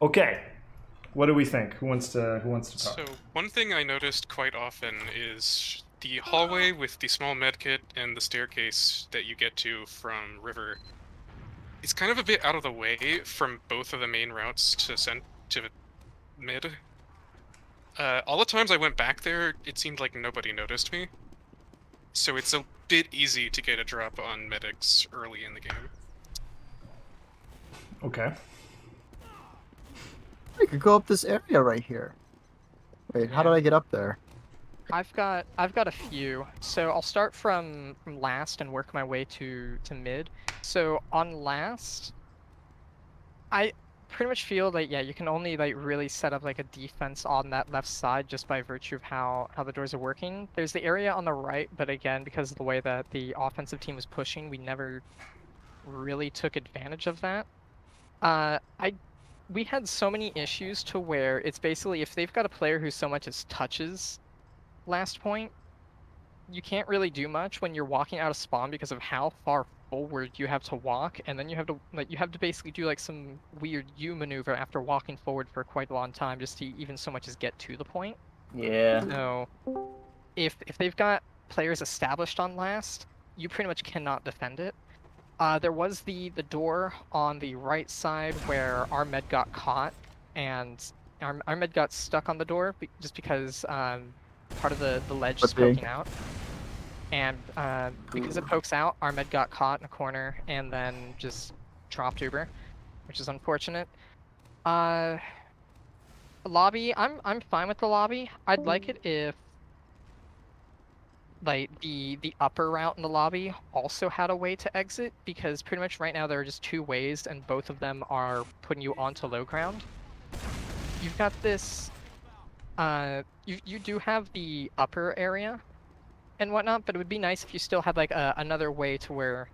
Okay, what do we think? Who wants to talk? So, one thing I noticed quite often is the hallway with the small medkit and the staircase that you get to from River. It's kind of a bit out of the way from both of the main routes to mid. All the times I went back there, it seemed like nobody noticed me, so it's a bit easy to get a drop on medics early in the game. Okay. I could go up this area right here. Wait, how did Yeah. I get up there? I've got a few. So I'll start from last and work my way to mid. So on last, I pretty much feel like yeah, you can only like really set up like a defense on that left side just by virtue of how the doors are working. There's the area on the right, but again, because of the way that the offensive team was pushing, we never really took advantage of that. I we had so many issues to where it's basically if they've got a player who so much as touches last point, you can't really do much when you're walking out of spawn because of how far forward you have to walk, and then you have to basically do like some weird U maneuver after walking forward for quite a long time just to even so much as get to the point. Yeah. So if they've got players established on last, you pretty much cannot defend it. There was the door on the right side where our med got caught, and our med got stuck on the door just because part of the ledge is But the poking out. And because it pokes out, our med got caught in a corner and then just dropped Uber, which is unfortunate. Uh, lobby, I'm fine with the lobby. I'd like it if like the upper route in the lobby also had a way to exit, because pretty much right now there are just two ways and both of them are putting you onto low ground. You've got this you do have the upper area and whatnot, but it would be nice if you still had like another way to where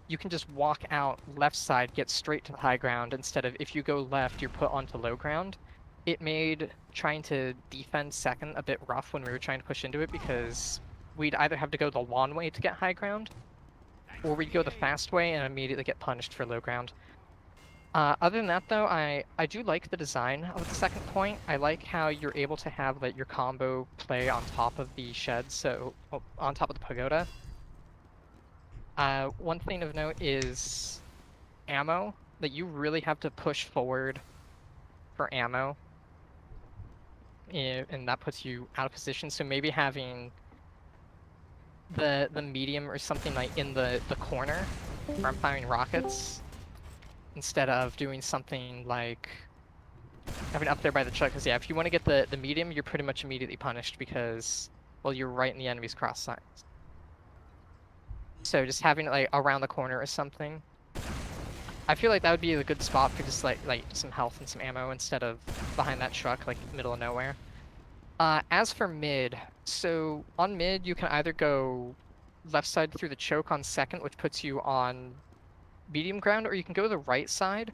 you can just walk out left side, get straight to the high ground, instead of if you go left, you're put onto low ground. It made trying to defend second a bit rough when we were trying to push into it, because we'd either have to go the long way to get high ground, or we'd go the fast way and immediately get punished for low ground. Other than that, though, I do like the design of the second point. I like how you're able to have like your combo play on top of the shed, so on top of the pagoda. One thing of note is ammo, that you really have to push forward for ammo, and that puts you out of position. So maybe having the medium or something like in the corner where I'm firing rockets, instead of doing something like having it up there by the truck. Because yeah, if you want to get the medium, you're pretty much immediately punished because, well, you're right in the enemy's cross signs. So just having it like around the corner or something. I feel like that would be a good spot for just like some health and some ammo instead of behind that truck, like middle of nowhere. As for mid, so on mid you can either go left side through the choke on second, which puts you on medium ground, or you can go the right side.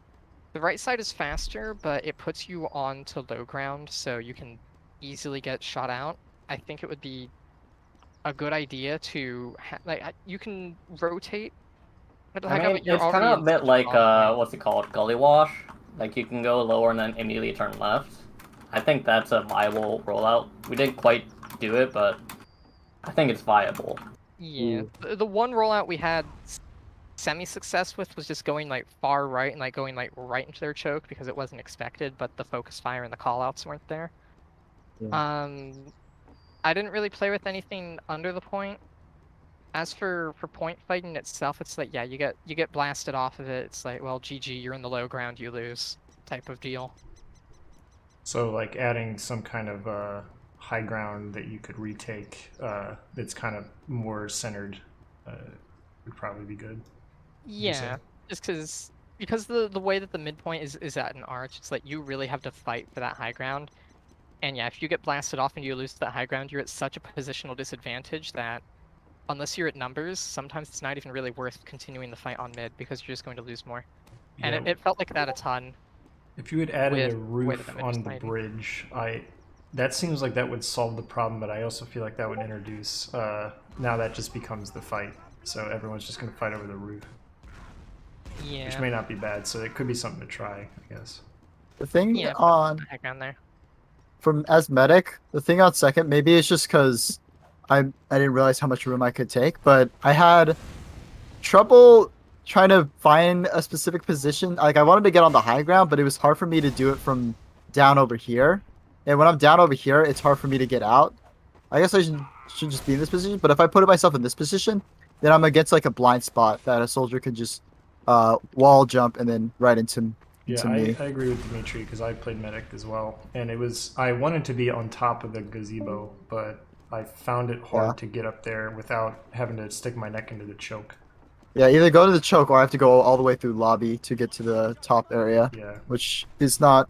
The right side is faster, but it puts you on to low ground, so you can easily get shot out. I think it would be a good idea to you can rotate. But I like, mean, you're it's kind already of a in bit such a like, strong point. what's it called? Gully Wash. Like, you can go lower and then immediately turn left. I think that's a viable rollout. We didn't quite do it, but I think it's viable. Yeah, the one rollout we had semi-success with was just going like far right and like going like right into their choke because it wasn't expected, but the focus fire and the callouts weren't there. yeah. Um, I didn't really play with anything under the point. As for point fighting itself, it's like yeah, you get blasted off of it. It's like, well, GG, you're in the low ground, you lose type of deal. So like adding some kind of high ground that you could retake that's kind of more centered would probably be good. Would you say? Yeah, just because the way that the midpoint is at an arch, it's like you really have to fight for that high ground. And yeah, if you get blasted off and you lose that high ground, you're at such a positional disadvantage that unless you're at numbers, sometimes it's not even really worth continuing the fight on mid because you're just going to lose more. And Yeah. it felt like that a ton If you had added with a the way that the roof mid was on the fighting. bridge, I that seems like that would solve the problem, but I also feel like that would introduce now that just becomes the fight. So everyone's just gonna fight over the roof, which Yeah. may not be bad. So it could be something to try, I guess. The thing Yeah, put on the heck on there. from as medic, the thing on second, maybe it's just because I didn't realize how much room I could take, but I had trouble trying to find a specific position. Like I wanted to get on the high ground, but it was hard for me to do it from down over here. And when I'm down over here, it's hard for me to get out. I guess I should just be in this position, but if I put myself in this position, then I'm against like a blind spot that a soldier could just wall jump and then right into Yeah, me. I agree with Dimitri because I played medic as well, and I wanted to be on top of the gazebo, but I found it hard to get up there without having to stick my neck into the choke. Yeah, either go to the choke or I have to go all the way through lobby to get to the top area. Yeah, which is not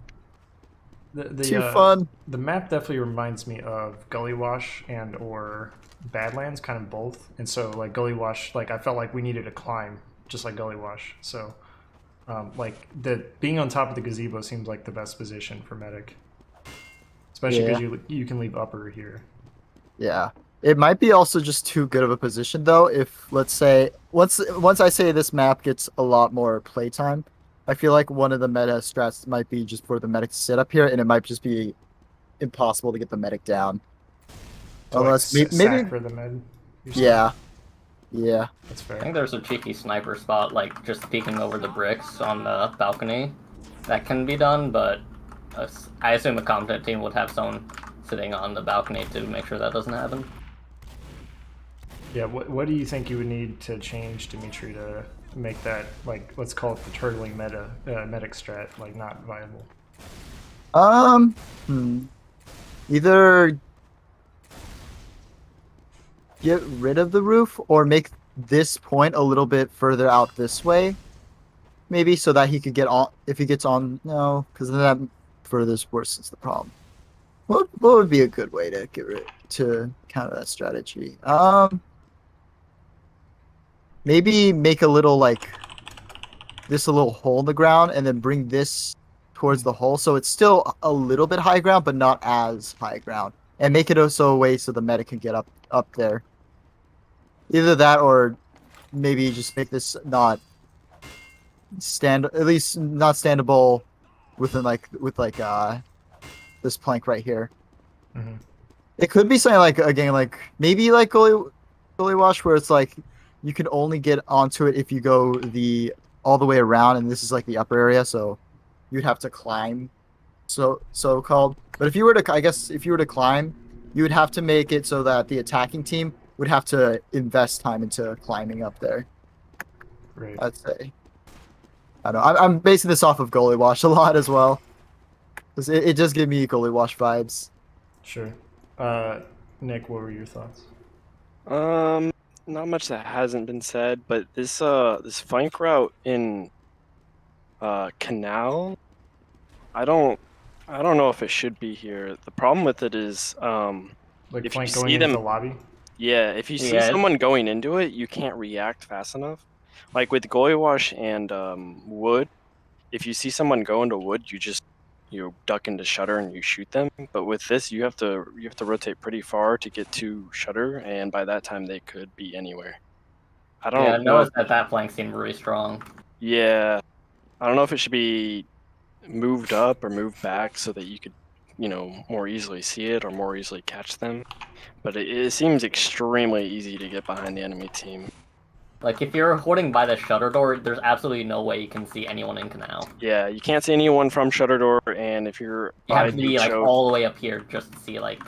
the too fun. The map definitely reminds me of Gully Wash and or Badlands, kind of both. And so like Gully Wash, like I felt like we needed to climb just like Gully Wash. So like being on top of the gazebo seems like the best position for medic, especially because you can leave upper here. Yeah, it might be also just too good of a position though. If let's say once I say this map gets a lot more playtime, I feel like one of the meta strats might be just for the medic to sit up here, and it might just be impossible to get the medic down. So unless like, maybe sack for the med. Yeah, That's I fair. think there's a cheeky sniper spot, like just peeking over the bricks on the balcony. That can be done, but I assume a competent team would have someone sitting on the balcony to make sure that doesn't happen. Yeah, what do you think you would need to change, Dimitri, to make that, like, let's call it the turtling medic strat, like, not viable? Either get rid of the roof or make this point a little bit further out this way, maybe, so that he could get on. If he gets on, no, because then that furthest worsens the problem. What would be a good way to to counter that strategy? Maybe make a little like this a little hole in the ground and then bring this towards the hole, so it's still a little bit high ground but not as high ground, and make it also a way so the medic can get up there. Either that or maybe just make this not at least not standable within this plank right here. Mm-hmm. It could be something like, again, like maybe like Gully Wash, where it's like you can only get onto it if you go all the way around, and this is like the upper area, so you'd have to climb, so called. But if you were to climb, you would have to make it so that the attacking team would have to invest time into climbing up there. Right. I'd say. I don't know. I'm basing this off of Gully Wash a lot as well, because it just gave me Gully Wash vibes. Sure. Nick, what were your thoughts? Not much that hasn't been said, but this flank route in Canal, I don't know if it should be here. The problem with it is Like if flank you going see into them, the lobby? yeah, if you see someone going into it, you can't react fast enough. Like with Gully Wash and Wood, if you see someone go into Wood, you duck into Shutter and you shoot them. But with this, you have to rotate pretty far to get to Shutter, and by that time they could be anywhere. I don't know. Notice that flank seemed really strong. Yeah, I don't know if it should be moved up or moved back so that you could, more easily see it or more easily catch them. But it seems extremely easy to get behind the enemy team. Like, if you're holding by the shutter door, there's absolutely no way you can see anyone in Canal. Yeah, you can't see anyone from shutter door, and if you have to be like all the way up here just to see like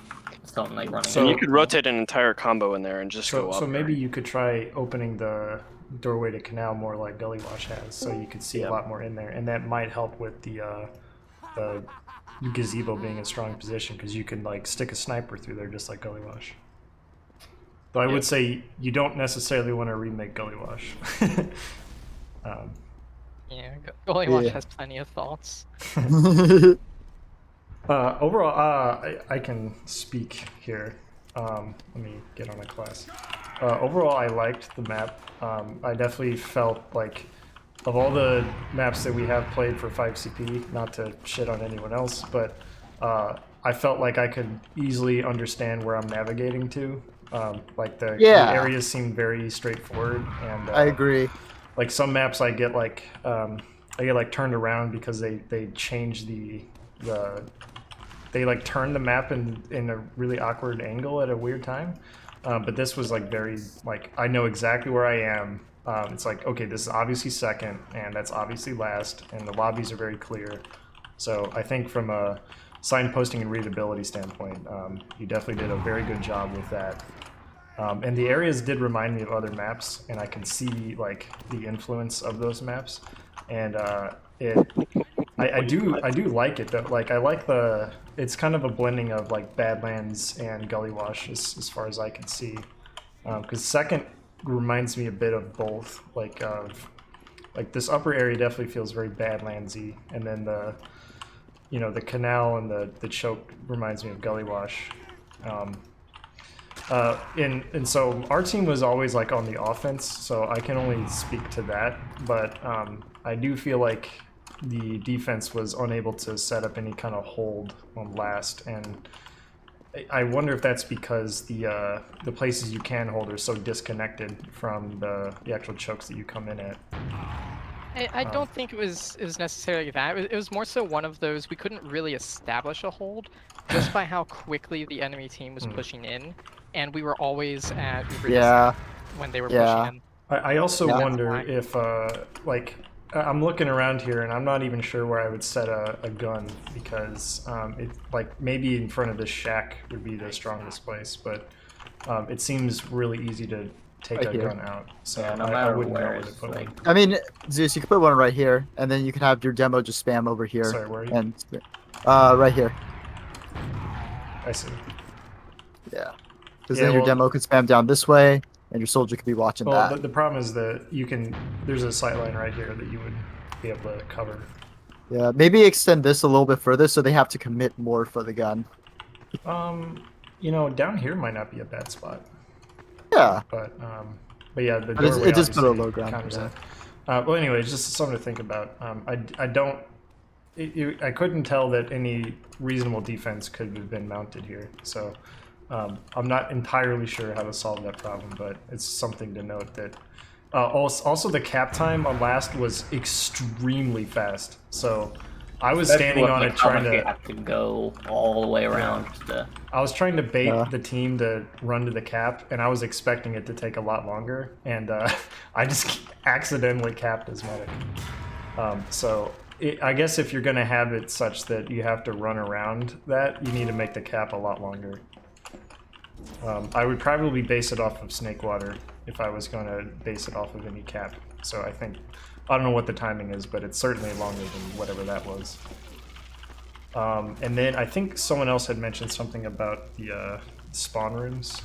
something like running. So you could rotate an entire combo in there and just go up. So maybe you could try opening the doorway to Canal more like Gully Wash has, so you could see a lot more in there, and that might help with the gazebo being in a strong position, because you can like stick a sniper through there just like Gully Wash. But I would say you don't necessarily want to remake Gully Wash. Yeah, Gully Wash has plenty of thoughts. Overall, I can speak here. Let me get on my class. Overall, I liked the map. I definitely felt like, of all the maps that we have played for 5CP, not to shit on anyone else, but I felt like I could easily understand where I'm navigating to. Like the areas seem very straightforward, and I agree. Like some maps I get like I get like turned around because they changed they like turned the map in a really awkward angle at a weird time. But this was like very like I know exactly where I am. It's like, okay, this is obviously second, and that's obviously last, and the lobbies are very clear. So I think from a signposting and readability standpoint, you definitely did a very good job with that. And the areas did remind me of other maps, and I can see like the influence of those maps, and I do like it though. Like I like it's kind of a blending of like Badlands and Gully Wash as far as I can see, because second reminds me a bit of both. Like this upper area definitely feels very Badlandsy, and then the canal and the choke reminds me of Gully Wash. And so our team was always like on the offense, so I can only speak to that. But I do feel like the defense was unable to set up any kind of hold on last, and I wonder if that's because the places you can hold are so disconnected from the actual chokes that you come in at. I don't think it was necessarily that. It was more so one of those we couldn't really establish a hold just by how quickly the enemy team was pushing in, and we were always at when they were pushing in. I also wonder if like I'm looking around here and I'm not even sure where I would set a gun, because it like maybe in front of this shack would be the strongest place, but it seems really easy to take a gun out. So Yeah, no I matter wouldn't know where where to it's put like. one. I mean, Zeus, you could put one right here, and then you can have your demo just spam over here. Sorry, where are you? And right here. I see. Yeah. Because then your demo could spam down this way, and your soldier could be watching that. The problem is that there's a sight line right here that you would be able to cover. Yeah, maybe extend this a little bit further so they have to commit more for the gun. Down here might not be a bad spot. Yeah. But yeah, the doorway it just put a obviously low ground. counters that. Well, anyway, it's just something to think about. I couldn't tell that any reasonable defense could have been mounted here. So I'm not entirely sure how to solve that problem, but it's something to note that. Also, the cap time on last was extremely fast. So I was standing on it trying to. You have to go all the way around. I was trying to bait the team to run to the cap, and I was expecting it to take a lot longer, and I just accidentally capped as medic. I guess if you're going to have it such that you have to run around that, you need to make the cap a lot longer. I would probably base it off of Snake Water if I was going to base it off of any cap. So I don't know what the timing is, but it's certainly longer than whatever that was. And then I think someone else had mentioned something about the spawn rooms.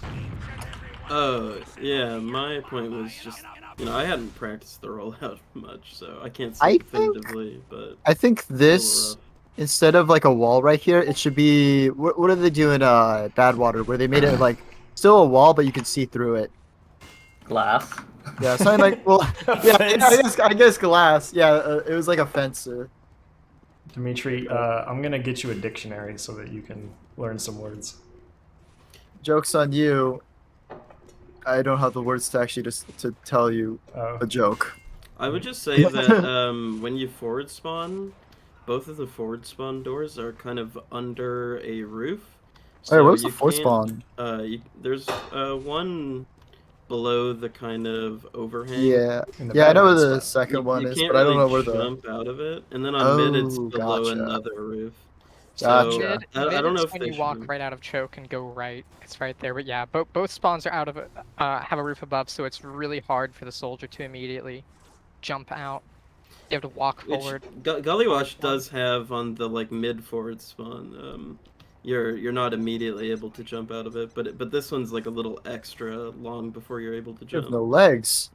Oh, yeah, my point was just, I hadn't practiced the rollout much, so I can't say definitively, but... I think this, instead of like a wall right here, it should be... What do they do in Badwater, where they made it like, still a wall, but you can see through it? Glass. Yeah, something like, well, yeah, I guess glass. Yeah, it was like a fence. Dimitri, I'm gonna get you a dictionary so that you can learn some words. Joke's on you. I don't have the words to actually to tell you a joke. I would just say that when you forward spawn, both of the forward spawn doors are kind of under a roof. So where's the forward spawn? There's one below the kind of overhang. Yeah, I know where the second one is, but I don't know where the... jump out of it. And then on mid, it's below another roof. So Mid I don't know if when they you walk right out of choke and go right, it's right there. But yeah, both spawns are out of have a roof above, so it's really hard for the soldier to immediately jump out. You have to walk forward. Gully Wash does have on the mid forward spawn. You're not immediately able to jump out of it, but this one's like a little extra long before you're able to jump. There's no legs.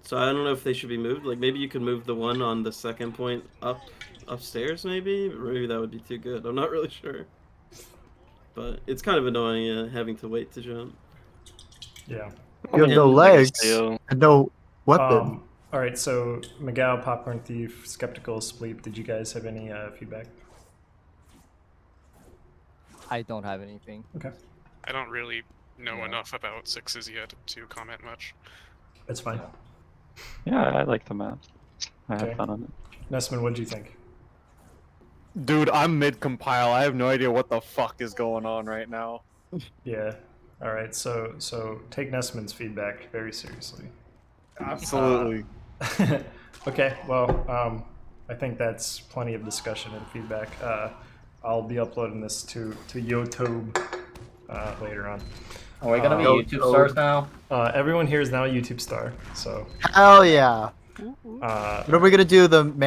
So I don't know if they should be moved. Like maybe you could move the one on the second point upstairs, maybe that would be too good. I'm not really sure, but it's kind of annoying having to wait to jump. Yeah. You have no legs and no weapon. All right, so Miguel, Popcorn Thief, Skeptical, Spleep, did you guys have any feedback? I don't have anything. Okay. I don't really know enough about 6's yet to comment much. That's fine. Yeah, I like the map. I Okay. have thought on it. Nesman, what do you think? Dude, I'm mid-compile. I have no idea what the fuck is going on right now. Yeah. All right. So take Nesman's feedback very seriously. Absolutely. Okay. Well, I think that's plenty of discussion and feedback. I'll be uploading this to YouTube later on. Are we gonna be Yo, YouTube stars now? Everyone here is now a YouTube star. So Hell yeah. uh, What are we gonna do? The